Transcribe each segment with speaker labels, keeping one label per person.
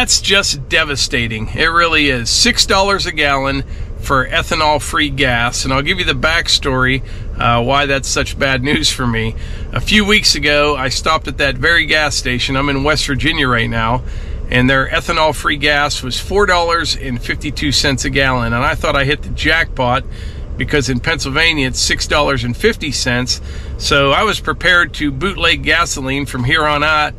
Speaker 1: that's just devastating. It really is. $6 a gallon for ethanol-free gas. And I'll give you the backstory why that's such bad news for me. A few weeks ago, I stopped at that very gas station. I'm in West Virginia right now, and their ethanol-free gas was $4.52 a gallon. And I thought I hit the jackpot, because in Pennsylvania it's $6.50. So I was prepared to bootleg gasoline from here on out,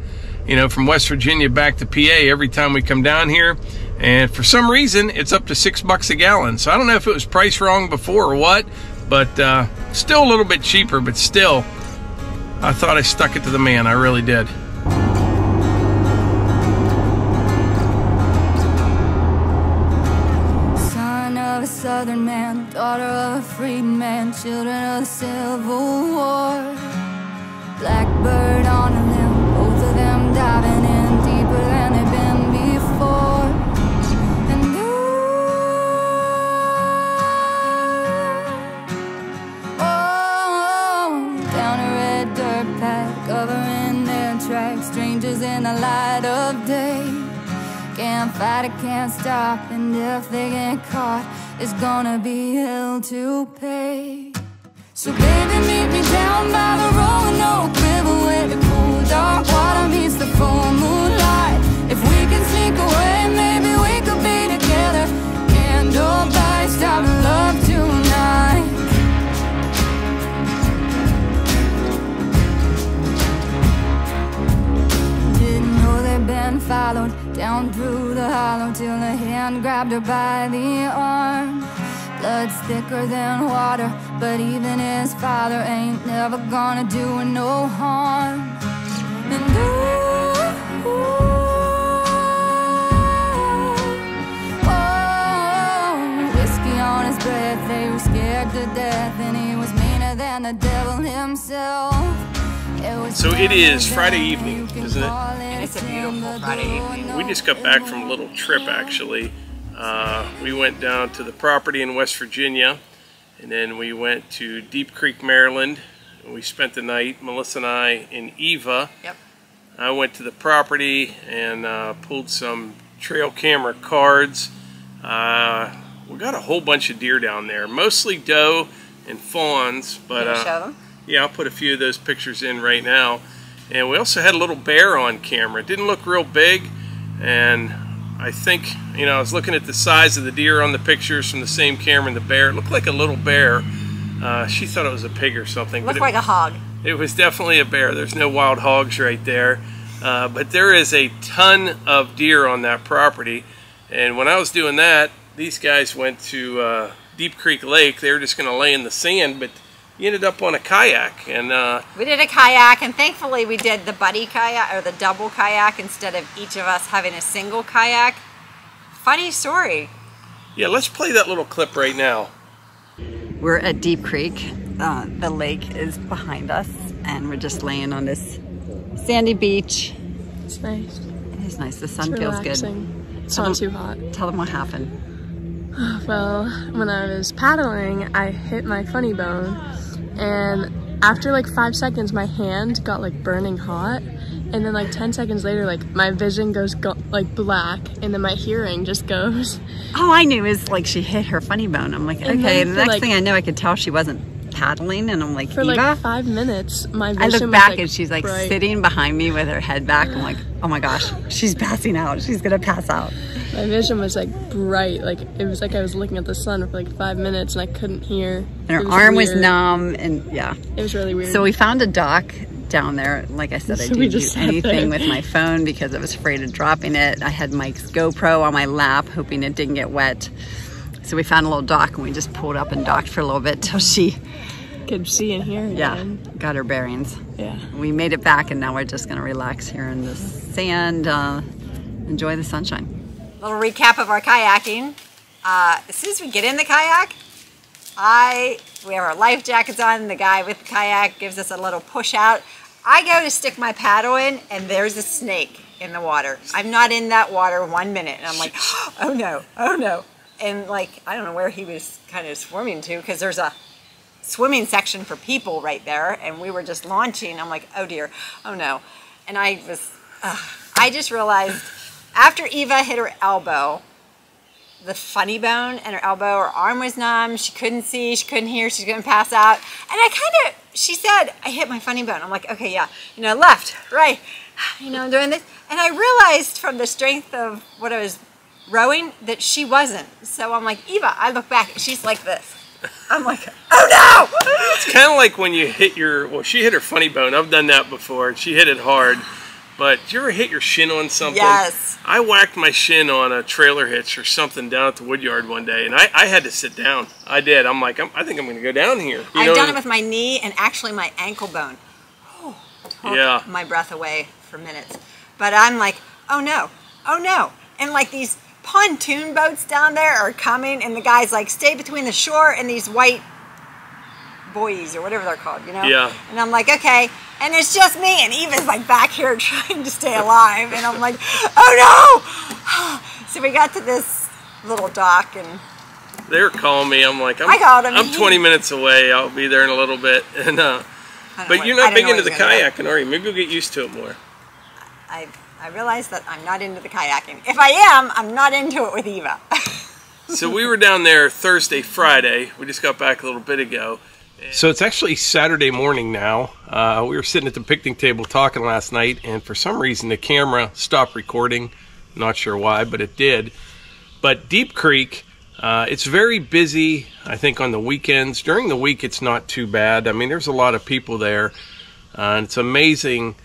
Speaker 1: you know, from West Virginia back to PA every time we come down here. And for some reason, it's up to $6 a gallon. So I don't know if it was priced wrong before or what, but still a little bit cheaper, but still, I thought I stuck it to the man. I really did.
Speaker 2: Son of a southern man, daughter of a freed man, children of the Civil War. Blackbird on a limb, both of them diving in deeper than they've been before. And down a red dirt path, covering their tracks, strangers in the light of day. Can't fight it, can't stop, and if they get caught, it's gonna be hell to pay. So baby, meet me down by the rolling oak river, where the cool dark water meets the full moonlight. If we can sneak away, maybe we could be together. Candlelight, stop love tonight. Didn't know they'd been followed down through the hollow till the hand grabbed her by the arm. Blood's thicker than water, but even his father ain't never gonna do her no harm. And whiskey on his breath, they were scared to death, and he was meaner than the devil himself.
Speaker 1: So it is Friday evening, isn't it?
Speaker 3: And it's a beautiful Friday evening.
Speaker 1: We just got back from a little trip, actually. We went down to the property in West Virginia, and then we went to Deep Creek, Maryland. And we spent the night, Melissa and I, in Eva.
Speaker 3: Yep.
Speaker 1: I went to the property and pulled some trail camera cards. We got a whole bunch of deer down there, mostly doe and fawns. But
Speaker 3: Can you show them?
Speaker 1: yeah, I'll put a few of those pictures in right now. And we also had a little bear on camera. It didn't look real big, and I think, you know, I was looking at the size of the deer on the pictures from the same camera, and the bear, it looked like a little bear. She thought it was a pig or something.
Speaker 3: Looked like a hog.
Speaker 1: It was definitely a bear. There's no wild hogs right there. But there is a ton of deer on that property. And when I was doing that, these guys went to Deep Creek Lake. They were just going to lay in the sand, but you ended up on a kayak. And
Speaker 3: we did a kayak, and thankfully we did the buddy kayak, or the double kayak, instead of each of us having a single kayak. Funny story.
Speaker 1: Yeah, let's play that little clip right now.
Speaker 3: We're at Deep Creek. The lake is behind us, and we're just laying on this sandy beach.
Speaker 4: It's nice.
Speaker 3: It is nice. The sun
Speaker 4: It's
Speaker 3: feels
Speaker 4: relaxing.
Speaker 3: good.
Speaker 4: It's not too hot.
Speaker 3: Tell them what happened.
Speaker 4: Well, when I was paddling, I hit my funny bone, and after like 5 seconds, my hand got like burning hot, and then like 10 seconds later, like my vision goes like black, and then my hearing just goes.
Speaker 3: All I knew is like she hit her funny bone. I'm like, okay. And the next
Speaker 4: like,
Speaker 3: thing I know, I could tell she wasn't paddling, and I'm like,
Speaker 4: for
Speaker 3: Eva?
Speaker 4: like 5 minutes, my vision
Speaker 3: I look
Speaker 4: was,
Speaker 3: back
Speaker 4: like,
Speaker 3: and she's like
Speaker 4: bright.
Speaker 3: sitting behind me with her head back. I'm like, oh my gosh, she's passing out. She's gonna pass out.
Speaker 4: My vision was like bright, like it was like I was looking at the sun for like 5 minutes, and I couldn't hear.
Speaker 3: And her arm was numb, and yeah.
Speaker 4: It was really weird.
Speaker 3: So we found a dock down there. Like I said, I
Speaker 4: So we
Speaker 3: didn't do
Speaker 4: just sat
Speaker 3: anything
Speaker 4: there.
Speaker 3: with my phone because I was afraid of dropping it. I had Mike's GoPro on my lap, hoping it didn't get wet. So we found a little dock, and we just pulled up and docked for a little bit till she
Speaker 4: could see and hear again.
Speaker 3: got her bearings.
Speaker 4: Yeah.
Speaker 3: We made it back, and now we're just gonna relax here in the sand, enjoy the sunshine. Little recap of our kayaking. As soon as we get in the kayak, we have our life jackets on. The guy with the kayak gives us a little push out. I go to stick my paddle in, and there's a snake in the water. I'm not in that water 1 minute, and I'm like, oh no, oh no. And like, I don't know where he was kind of swimming to, because there's a swimming section for people right there, and we were just launching. I'm like, oh dear, oh no. And I just realized After Eva hit her elbow, the funny bone in her elbow, her arm was numb. She couldn't see, she couldn't hear, she couldn't pass out. And she said, I hit my funny bone. I'm like, okay, yeah, left, right, doing this. And I realized from the strength of what I was rowing that she wasn't. So I'm like, Eva, I look back, and she's like this. I'm like, oh no!
Speaker 1: It's kind of like when you hit she hit her funny bone. I've done that before, and she hit it hard. But did you ever hit your shin on something?
Speaker 3: Yes.
Speaker 1: I whacked my shin on a trailer hitch or something down at the woodyard one day, and I had to sit down. I did. I'm like, I think I'm going to go down here.
Speaker 3: I've done it with my knee and actually my ankle bone. Oh, took my breath away for minutes. But I'm like, oh no, oh no. And like these pontoon boats down there are coming, and the guy's like, stay between the shore and these white buoys or whatever they're called,
Speaker 1: Yeah.
Speaker 3: And I'm like, okay. And it's just me, and Eva's like back here trying to stay alive, and I'm like, oh no! So we got to this little dock, and
Speaker 1: they were calling me. I'm like,
Speaker 3: I called him.
Speaker 1: I'm 20 minutes away. I'll be there in a little bit. And but you're not big into the kayaking, are you? Maybe you'll get used to it more.
Speaker 3: I realized that I'm not into the kayaking. If I am, I'm not into it with Eva.
Speaker 1: So we were down there Thursday, Friday. We just got back a little bit ago. So it's actually Saturday morning now. We were sitting at the picnic table talking last night, and for some reason the camera stopped recording. Not sure why, but it did. But Deep Creek, it's very busy, I think, on the weekends. During the week, it's not too bad. I mean, there's a lot of people there. And it's amazing.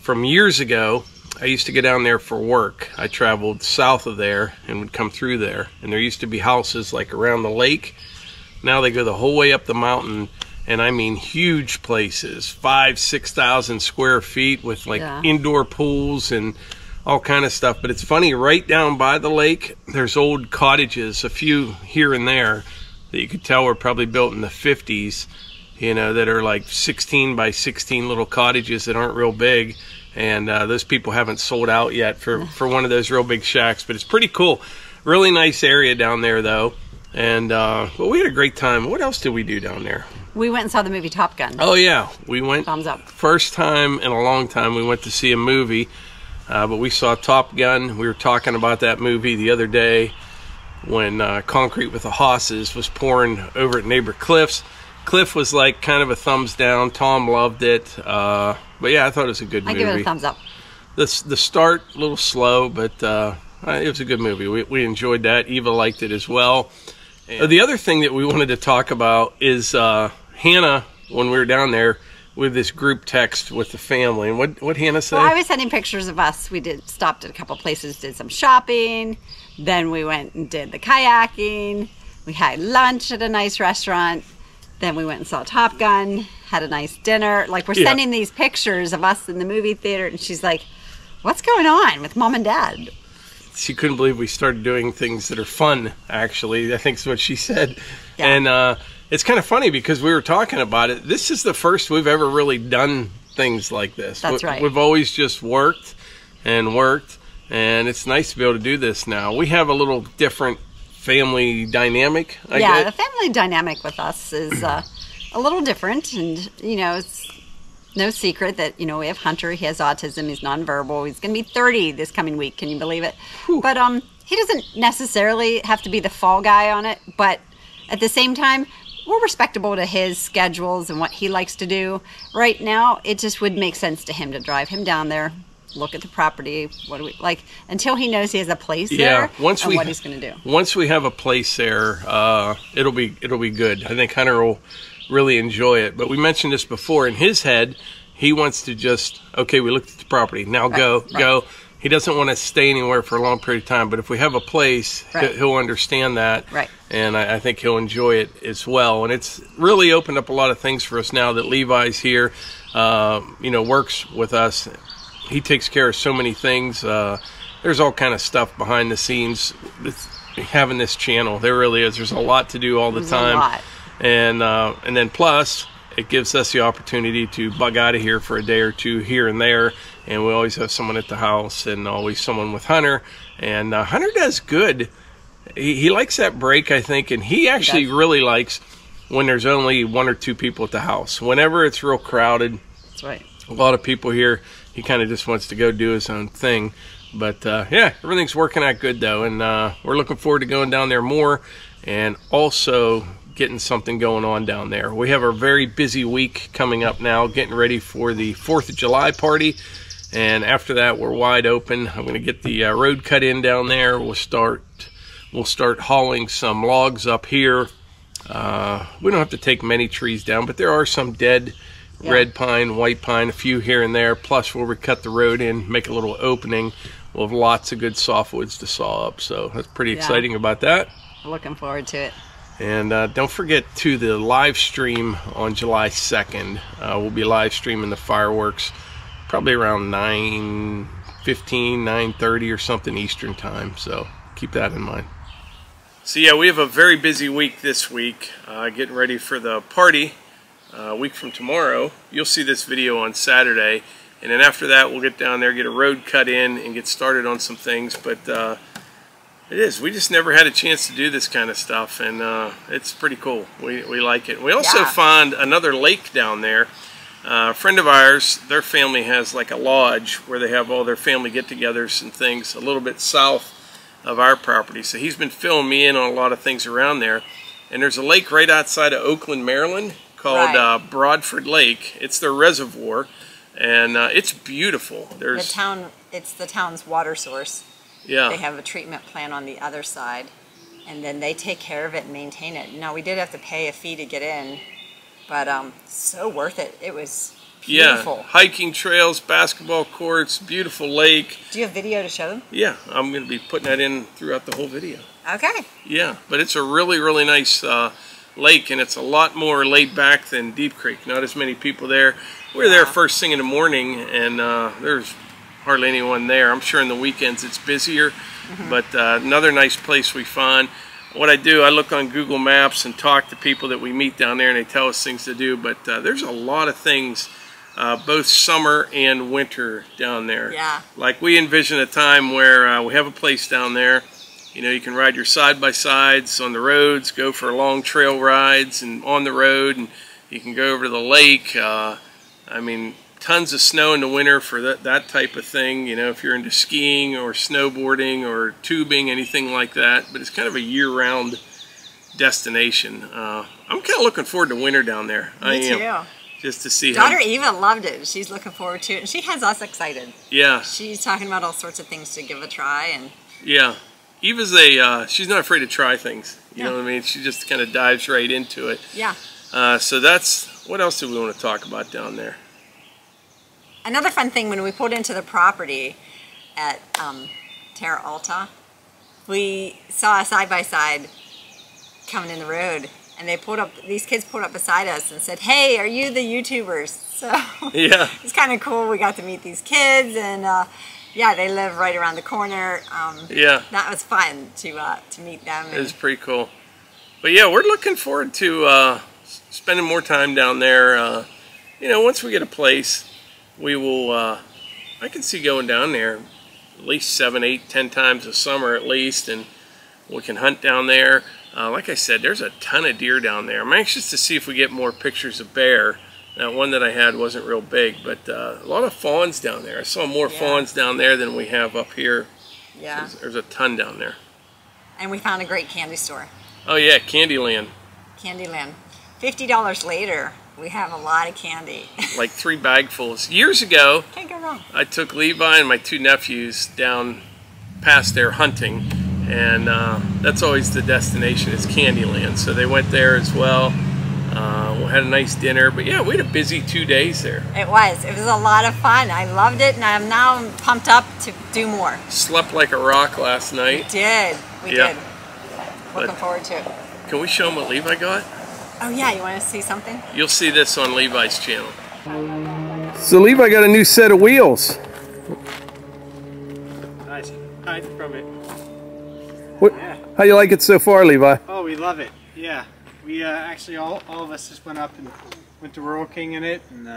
Speaker 1: From years ago, I used to go down there for work. I traveled south of there and would come through there. And there used to be houses like around the lake. Now they go the whole way up the mountain, and I mean huge places, 5,000–6,000 square feet with like indoor pools and all kind of stuff. But it's funny, right down by the lake, there's old cottages, a few here and there that you could tell were probably built in the 50s, that are like 16 by 16 little cottages that aren't real big. And those people haven't sold out yet for one of those real big shacks. But it's pretty cool. Really nice area down there, though. And well, we had a great time. What else did we do down there?
Speaker 3: We went and saw the movie Top Gun.
Speaker 1: Oh yeah, we went.
Speaker 3: Thumbs up.
Speaker 1: First time in a long time we went to see a movie, but we saw Top Gun. We were talking about that movie the other day when Concrete with the Hosses was pouring over at neighbor Cliff's. Cliff was like kind of a thumbs down. Tom loved it, but yeah, I thought it was a good movie.
Speaker 3: I give it a thumbs up.
Speaker 1: The start a little slow, but it was a good movie. We enjoyed that. Eva liked it as well. The other thing that we wanted to talk about is Hannah, when we were down there with this group text with the family. And what Hannah said?
Speaker 3: Well, I was sending pictures of us. We stopped at a couple places, did some shopping. Then we went and did the kayaking. We had lunch at a nice restaurant. Then we went and saw Top Gun, had a nice dinner. Like, we're sending these pictures of us in the movie theater. And she's like, what's going on with Mom and Dad?
Speaker 1: She couldn't believe we started doing things that are fun, actually. I think is what she said. Yeah. And it's kind of funny because we were talking about it. This is the first we've ever really done things like this.
Speaker 3: That's right.
Speaker 1: We've always just worked, and it's nice to be able to do this now. We have a little different family dynamic, I guess.
Speaker 3: The family dynamic with us is a little different. And, it's no secret that, we have Hunter. He has autism. He's nonverbal. He's going to be 30 this coming week. Can you believe it? Whew. But he doesn't necessarily have to be the fall guy on it. But at the same time, we're respectable to his schedules and what he likes to do. Right now, it just would make sense to him to drive him down there, look at the property. What do we like until he knows he has a place there? What he's going to do. Once
Speaker 1: we have a place there, it'll be good. I think Hunter will really enjoy it. But we mentioned this before. In his head, he wants to just, okay, we looked at the property. Now go. He doesn't want to stay anywhere for a long period of time. But if we have a place, he'll understand that.
Speaker 3: Right.
Speaker 1: And I think he'll enjoy it as well. And it's really opened up a lot of things for us now that Levi's here, works with us. He takes care of so many things. There's all kind of stuff behind the scenes with having this channel. There really is. There's a lot to do all the time.
Speaker 3: A lot.
Speaker 1: And then plus, it gives us the opportunity to bug out of here for a day or two here and there. And we always have someone at the house and always someone with Hunter. And Hunter does good. He likes that break, I think. And he actually really likes when there's only one or two people at the house. Whenever it's real crowded,
Speaker 3: that's right,
Speaker 1: a lot of people here, he kind of just wants to go do his own thing. But yeah, everything's working out good though, and we're looking forward to going down there more and also getting something going on down there. We have a very busy week coming up now, getting ready for the 4th of July party, and after that we're wide open. I'm going to get the road cut in down there. We'll start hauling some logs up here. We don't have to take many trees down, but there are some dead red pine, white pine, a few here and there, plus where we cut the road in, make a little opening. We'll have lots of good softwoods to saw up, so that's pretty exciting about that.
Speaker 3: Looking forward to it.
Speaker 1: And don't forget to the live stream on July 2nd. We'll be live streaming the fireworks probably around 9:15, 9:30 or something Eastern time, so keep that in mind. So yeah, we have a very busy week this week, getting ready for the party. A week from tomorrow. You'll see this video on Saturday, and then after that we'll get down there, get a road cut in, and get started on some things. But we just never had a chance to do this kind of stuff, and it's pretty cool. We like it. We also found another lake down there. A friend of ours, their family has like a lodge where they have all their family get-togethers and things a little bit south of our property. So he's been filling me in on a lot of things around there, and there's a lake right outside of Oakland, Maryland, called Broadford Lake. It's their reservoir, and it's beautiful.
Speaker 3: It's the town's water source.
Speaker 1: Yeah.
Speaker 3: They have a treatment plant on the other side, and then they take care of it and maintain it. Now, we did have to pay a fee to get in, but so worth it. It was beautiful.
Speaker 1: Yeah, hiking trails, basketball courts, beautiful lake.
Speaker 3: Do you have video to show them?
Speaker 1: Yeah, I'm going to be putting that in throughout the whole video.
Speaker 3: Okay.
Speaker 1: Yeah, but it's a really, really nice lake, and it's a lot more laid back than Deep Creek. Not as many people there. We were there first thing in the morning, and there's hardly anyone there. I'm sure in the weekends it's busier, but another nice place we find. What I do, I look on Google Maps and talk to people that we meet down there, and they tell us things to do, but there's a lot of things both summer and winter down there.
Speaker 3: Yeah.
Speaker 1: Like we envision a time where we have a place down there. You know, you can ride your side-by-sides on the roads, go for long trail rides and on the road, and you can go over to the lake. I mean, tons of snow in the winter for that type of thing, you know, if you're into skiing or snowboarding or tubing, anything like that. But it's kind of a year-round destination. I'm kind of looking forward to winter down there.
Speaker 3: Me too.
Speaker 1: Just to see
Speaker 3: Daughter Eva loved it. She's looking forward to it, and she has us excited.
Speaker 1: Yeah.
Speaker 3: She's talking about all sorts of things to give a try. And
Speaker 1: yeah. Eva's she's not afraid to try things. You know what I mean? She just kind of dives right into it.
Speaker 3: Yeah.
Speaker 1: So that's, what else do we want to talk about down there?
Speaker 3: Another fun thing, when we pulled into the property at Terra Alta, we saw a side-by-side coming in the road, and they pulled up, these kids pulled up beside us and said, "Hey, are you the YouTubers?" So
Speaker 1: yeah,
Speaker 3: it's kind of cool. We got to meet these kids, and yeah, they live right around the corner.
Speaker 1: Yeah,
Speaker 3: that was fun to meet them.
Speaker 1: It was pretty cool. But yeah, we're looking forward to spending more time down there. You know, once we get a place, we will. I can see going down there at least 7, 8, 10 times a summer at least, and we can hunt down there. Like I said, there's a ton of deer down there. I'm anxious to see if we get more pictures of bear. That one that I had wasn't real big, but a lot of fawns down there. I saw more fawns down there than we have up here.
Speaker 3: Yeah.
Speaker 1: There's a ton down there.
Speaker 3: And we found a great candy store.
Speaker 1: Oh yeah, Candyland.
Speaker 3: Candyland. $50 later, we have a lot of candy.
Speaker 1: Like 3 bagfuls. Years ago,
Speaker 3: can't go wrong.
Speaker 1: I took Levi and my 2 nephews down past there hunting, and that's always the destination, is Candyland. So they went there as well. We had a nice dinner, but yeah, we had a busy 2 days there.
Speaker 3: It was a lot of fun. I loved it, and I'm now pumped up to do more.
Speaker 1: Slept like a rock last night.
Speaker 3: We did. Looking forward to it.
Speaker 1: Can we show them what Levi got?
Speaker 3: Oh yeah, you want to see something?
Speaker 1: You'll see this on Levi's channel. So Levi got a new set of wheels.
Speaker 5: Nice. Hide from it.
Speaker 1: What? Yeah. How you like it so far, Levi?
Speaker 5: Oh, we love it. Yeah. We actually all of us just went up and went to Rural King in it, and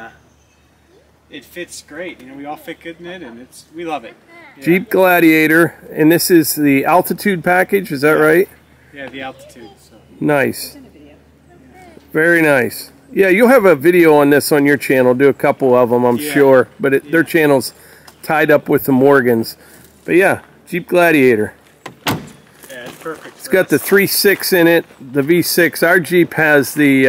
Speaker 5: it fits great. You know, we all fit good in it, and we love it. Yeah.
Speaker 1: Jeep Gladiator, and this is the altitude package. Is that right?
Speaker 5: Yeah, the altitude. So.
Speaker 1: Nice. Very nice. Yeah, you'll have a video on this on your channel. Do a couple of them, I'm sure. But their channel's tied up with the Morgans. But yeah, Jeep Gladiator.
Speaker 5: Yeah, it's perfect.
Speaker 1: It's got the 3.6 in it, the V6. Our Jeep has the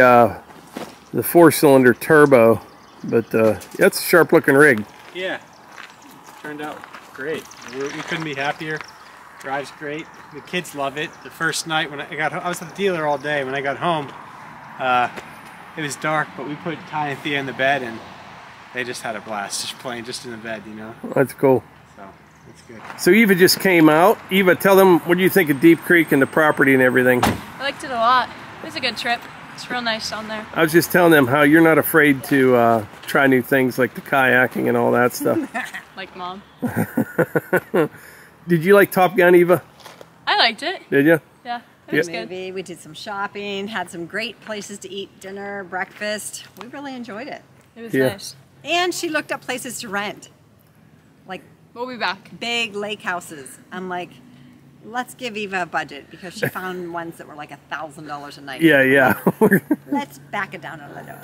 Speaker 1: 4-cylinder turbo, but that's a sharp-looking rig.
Speaker 5: Yeah, it turned out great. We couldn't be happier. Drives great. The kids love it. The first night when I was at the dealer all day. When I got home, it was dark, but we put Ty and Thea in the bed, and they just had a blast, just playing just in the bed, you know.
Speaker 1: That's cool.
Speaker 5: So it's good.
Speaker 1: So Eva just came out. Eva, tell them what do you think of Deep Creek and the property and everything.
Speaker 4: I liked it a lot. It was a good trip. It's real nice down there.
Speaker 1: I was just telling them how you're not afraid to try new things like the kayaking and all that stuff.
Speaker 4: Like Mom.
Speaker 1: Did you like Top Gun, Eva?
Speaker 4: I liked it.
Speaker 1: Did you?
Speaker 4: Yeah, it was good.
Speaker 3: We did some shopping, had some great places to eat dinner, breakfast. We really enjoyed it.
Speaker 4: It was
Speaker 1: Yeah.
Speaker 4: nice.
Speaker 3: And she looked up places to rent, like
Speaker 4: We'll be back.
Speaker 3: big lake houses. I'm like, let's give Eva a budget because she found ones that were like $1,000 a night.
Speaker 1: Yeah, yeah.
Speaker 3: Let's back it down a little.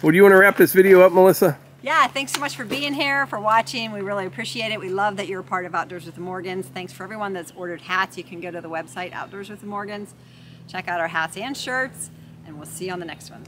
Speaker 1: Well, do you want to wrap this video up, Melissa?
Speaker 3: Yeah, thanks so much for being here, for watching. We really appreciate it. We love that you're a part of Outdoors with the Morgans. Thanks for everyone that's ordered hats. You can go to the website, Outdoors with the Morgans. Check out our hats and shirts, and we'll see you on the next one.